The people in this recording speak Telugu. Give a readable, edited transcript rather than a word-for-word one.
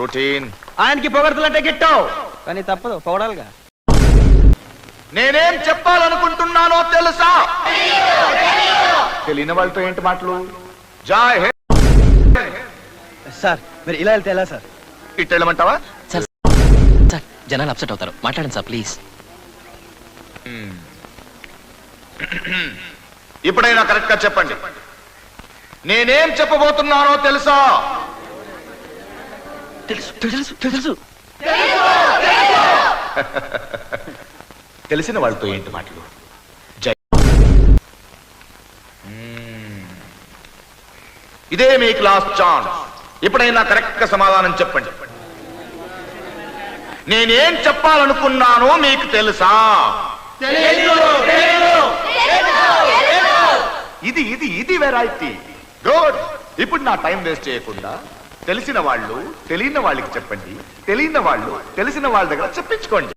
రొటీన్. ఆయనకి పొగడతలంటే గిట్టావు కానీ తప్పదు పొగడాలిగా. నేనేం చెప్పాలనుకుంటున్నానో తెలుసా? తెలియని వాళ్ళతో ఏంటి మాటలు? జై హింద్. సార్ మీరు ఇలా వెళ్తే ఎలా సార్? ఇటు వెళ్ళమంటావా? సార్ సార్ జనాలు అప్సెట్ అవుతారు, మాట్లాడండి సార్ ప్లీజ్. ఇప్పుడైనా కరెక్ట్ గా చెప్పండి, నేనేం చెప్పబోతున్నానో తెలుసా? తెలుసు తెలుసు తెలుసు. తెలిసిన వాళ్ళతో ఏంటి మాటలు? జై. ఇదే మీ క్లాస్ ఛాన్స్. ఇప్పుడైనా కరెక్ట్ గా సమాధానం చెప్పండి. నేనేం చెప్పాలనుకున్నానో మీకు తెలుసా? ఇది ఇది ఇది వెరైటీ. గుడ్. ఇప్పుడు నా టైం వేస్ట్ చేయకుండా తెలిసిన వాళ్ళు తెలియని వాళ్ళకి చెప్పండి, తెలియని వాళ్ళు తెలిసిన వాళ్ళ దగ్గర చెప్పించుకోండి.